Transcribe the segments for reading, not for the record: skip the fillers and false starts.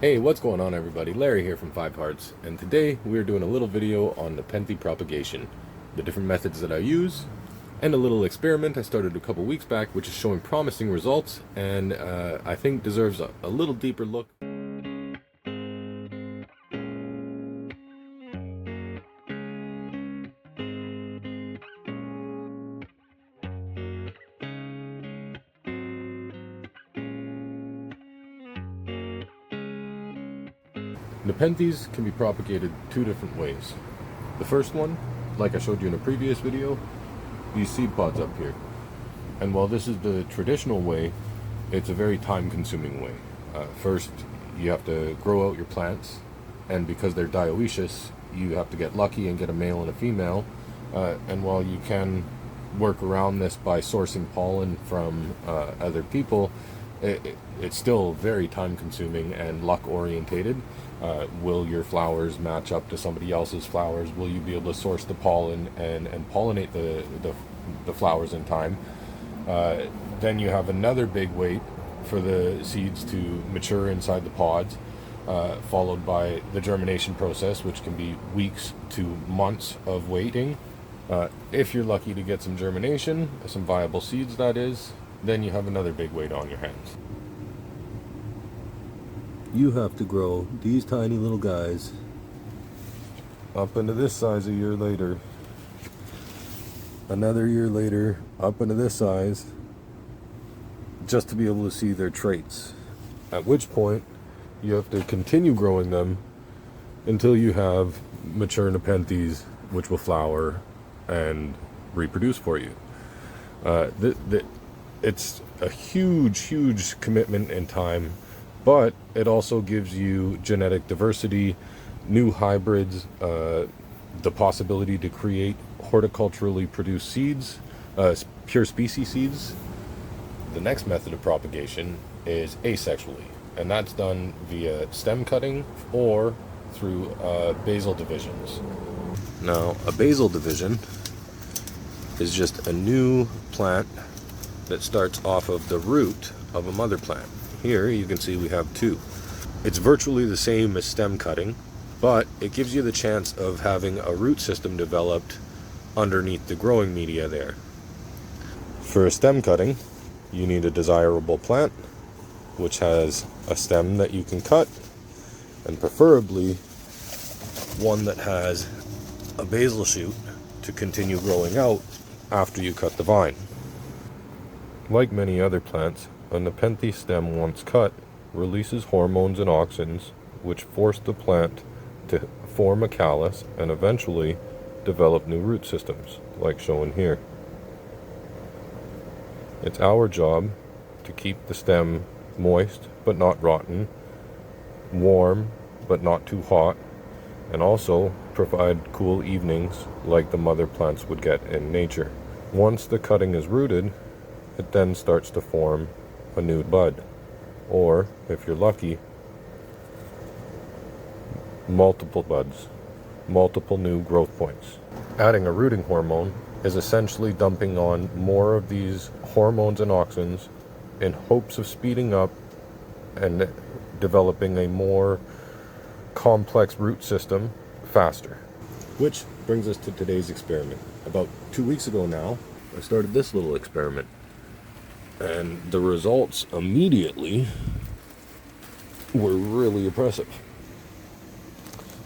Hey, what's going on everybody? Larry here from 5 Hearts, and today we are doing a little video on Nepenthes Propagation, the different methods that I use, and a little experiment I started a couple weeks back which is showing promising results and I think deserves a little deeper look. Nepenthes can be propagated two different ways. The first one, like I showed you in a previous video, these seed pods up here. And while this is the traditional way, it's a very time-consuming way. First, you have to grow out your plants, and because they're dioecious, you have to get lucky and get a male and a female. And while you can work around this by sourcing pollen from other people, it's still very time-consuming and luck-orientated. Will your flowers match up to somebody else's flowers? Will you be able to source the pollen and pollinate the flowers in time? Then you have another big wait for the seeds to mature inside the pods, followed by the germination process, which can be weeks to months of waiting. If you're lucky to get some germination, some viable seeds that is, then you have another big wait on your hands. You have to grow these tiny little guys up into this size a year later, another year later up into this size, just to be able to see their traits, at which point you have to continue growing them until you have mature Nepenthes which will flower and reproduce for you. It's a huge commitment in time, but it also gives you genetic diversity, new hybrids, the possibility to create horticulturally produced seeds, pure species seeds. The next method of propagation is asexually, and that's done via stem cutting or through basal divisions. Now, a basal division is just a new plant that starts off of the root of a mother plant. Here you can see we have two. It's virtually the same as stem cutting, but it gives you the chance of having a root system developed underneath the growing media there. For a stem cutting, you need a desirable plant which has a stem that you can cut, and preferably one that has a basal shoot to continue growing out after you cut the vine. Like many other plants, a Nepenthes stem once cut releases hormones and auxins which force the plant to form a callus and eventually develop new root systems, like shown here. It's our job to keep the stem moist but not rotten, warm but not too hot, and also provide cool evenings like the mother plants would get in nature. Once the cutting is rooted, it then starts to form a new bud, or if you're lucky, multiple buds, multiple new growth points. Adding a rooting hormone is essentially dumping on more of these hormones and auxins in hopes of speeding up and developing a more complex root system faster. Which brings us to today's experiment. About 2 weeks ago now, I started this little experiment, and the results immediately were really impressive.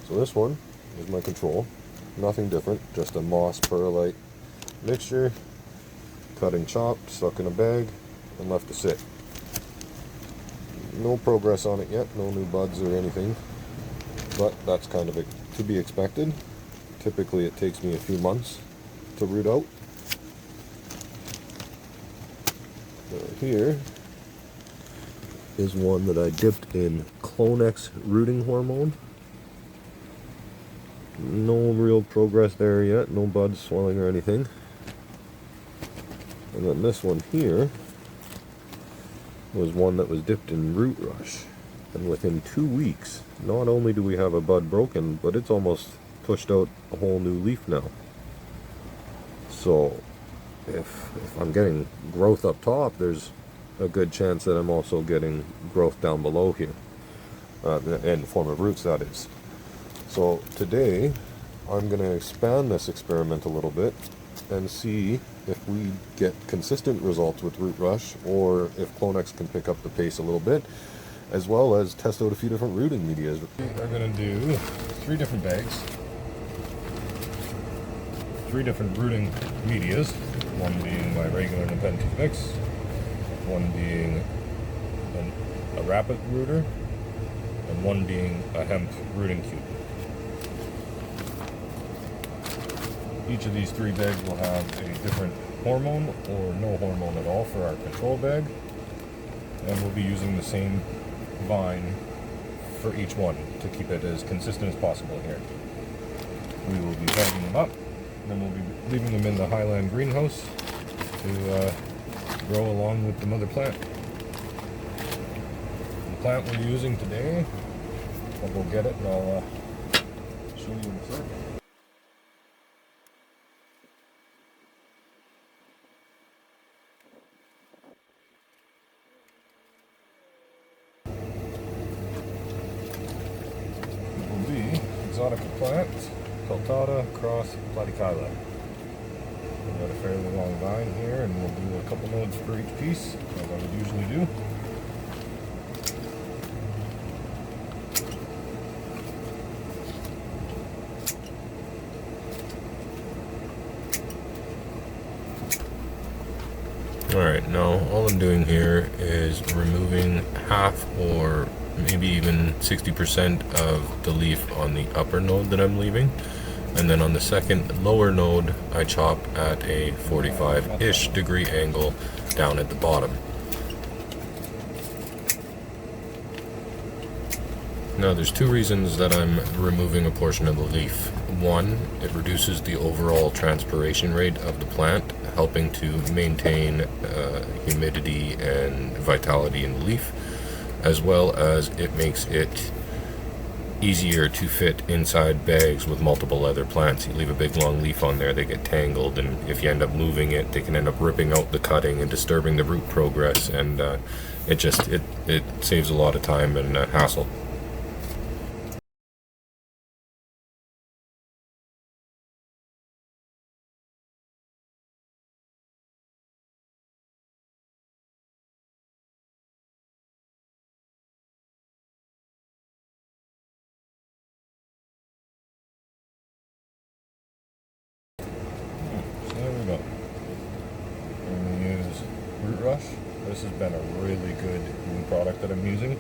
So this one is my control. Nothing different, just a moss perlite mixture, cutting chopped, stuck in a bag, and left to sit. No progress on it yet, no new buds or anything, but that's kind of to be expected. Typically it takes me a few months to root out. Here is one that I dipped in Clonex rooting hormone. No real progress there yet, no buds swelling or anything. And then this one here was one that was dipped in Root Rush. And within 2 weeks, not only do we have a bud broken, but it's almost pushed out a whole new leaf now. So if I'm getting growth up top, there's a good chance that I'm also getting growth down below here. in the form of roots, that is. So today I'm going to expand this experiment a little bit and see if we get consistent results with root rush, or if Clonex can pick up the pace a little bit, as well as test out a few different rooting media. We are going to do 3 different bags, 3 different rooting medias, one being my regular Nepenthes mix, one being a rapid rooter, and one being a hemp rooting cube. Each of these 3 bags will have a different hormone or no hormone at all for our control bag, and we'll be using the same vine for each one to keep it as consistent as possible here. We will be bagging them up, then we'll be leaving them in the Highland greenhouse to grow along with the mother plant. The plant we're using today, I'll go get it and I'll show you in a second. Exotica plant, Peltata cross Platychyla. We've got a fairly long vine here, and we'll do a couple nodes for each piece, as I would usually do. Alright, now all I'm doing here is removing half or maybe even 60% of the leaf on the upper node that I'm leaving, and then on the second lower node I chop at a 45-ish degree angle down at the bottom. Now there's 2 reasons that I'm removing a portion of the leaf. One, it reduces the overall transpiration rate of the plant, helping to maintain humidity and vitality in the leaf, as well as it makes it easier to fit inside bags with multiple other plants. You leave a big long leaf on there, they get tangled, and if you end up moving it, they can end up ripping out the cutting and disturbing the root progress, and it saves a lot of time and hassle. There we go. I'm going to use Root Rush. This has been a really good new product that I'm using.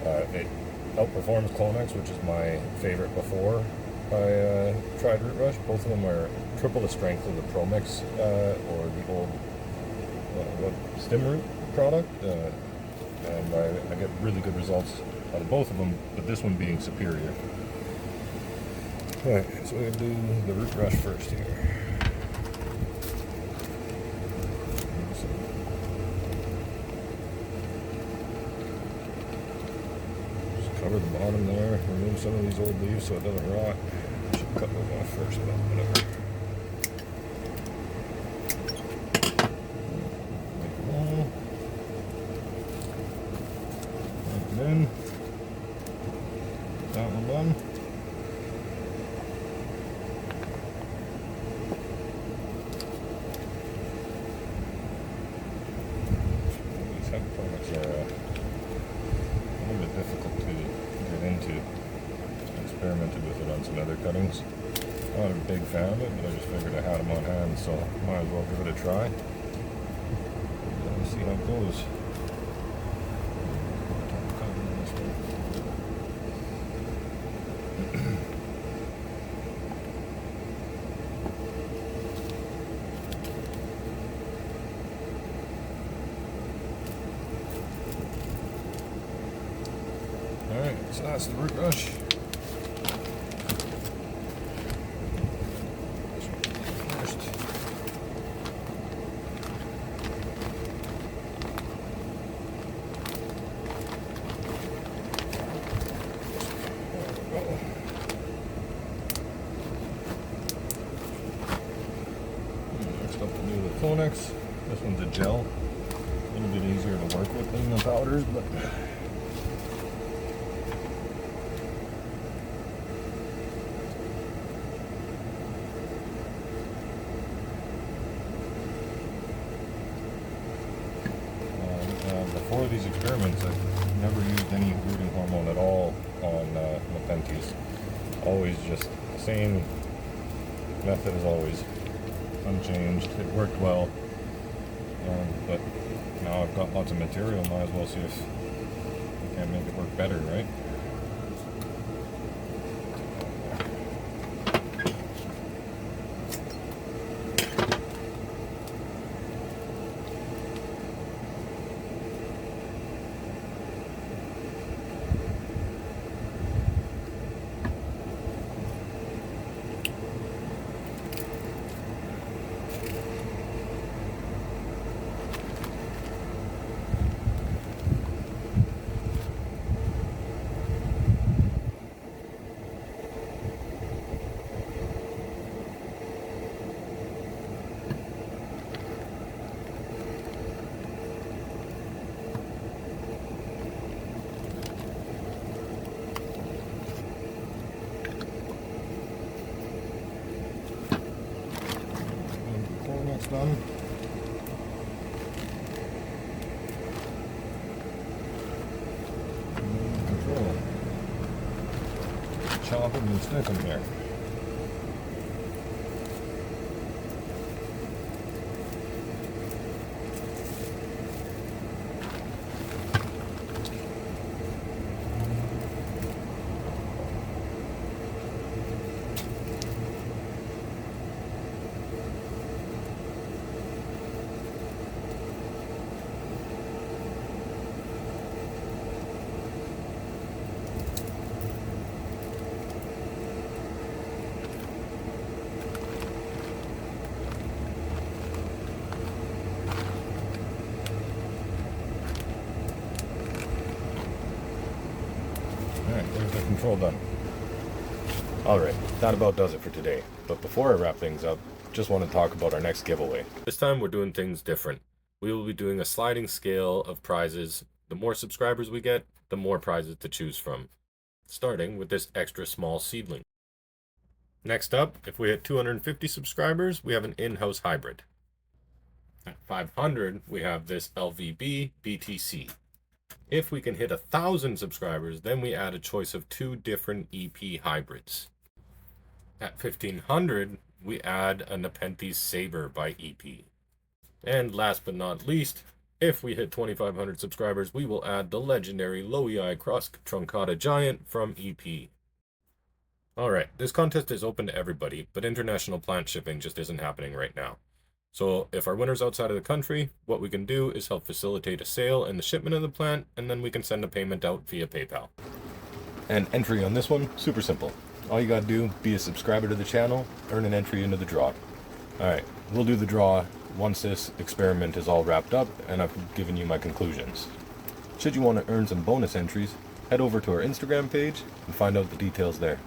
It outperforms Clonex, which is my favorite before I tried Root Rush. Both of them are triple the strength of the ProMix or the old stem root product, and I get really good results out of both of them, but this one being superior. Alright, so we're going to do the Root Rush first here. Cover the bottom there, remove some of these old leaves so it doesn't rot. I should cut those off first, but whatever. Make it long. Make it in. That one done. These hemp products are a little bit difficult to get into. I experimented with it on some other cuttings. I'm not a big fan of it, but I just figured I had them on hand, so might as well give it a try. Let's see how it goes. Alright, so that's the Root Rush. First. Next up we'll do the Clonex. This one's a gel. A little bit easier to work with than the powders, but these experiments, I've never used any rooting hormone at all on Nepenthes. Always just the same method as always, unchanged. It worked well, but now I've got lots of material, might as well see if I can make it work better, right? Done. Control. Chop them and stick them here. Alright, there's the control done. Alright, that about does it for today. But before I wrap things up, just want to talk about our next giveaway. This time we're doing things different. We will be doing a sliding scale of prizes. The more subscribers we get, the more prizes to choose from. Starting with this extra small seedling. Next up, if we hit 250 subscribers, we have an in-house hybrid. At 500, we have this LVB BTC. If we can hit 1,000 subscribers, then we add a choice of 2 different EP hybrids. At 1,500, we add a Nepenthes Saber by EP. And last but not least, if we hit 2,500 subscribers, we will add the legendary Loei Cross Truncata Giant from EP. Alright, this contest is open to everybody, but international plant shipping just isn't happening right now. So if our winner's outside of the country, what we can do is help facilitate a sale and the shipment of the plant, and then we can send a payment out via PayPal. And entry on this one, super simple. All you gotta do, be a subscriber to the channel, earn an entry into the draw. Alright, we'll do the draw once this experiment is all wrapped up and I've given you my conclusions. Should you want to earn some bonus entries, head over to our Instagram page and find out the details there.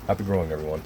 Happy growing, everyone.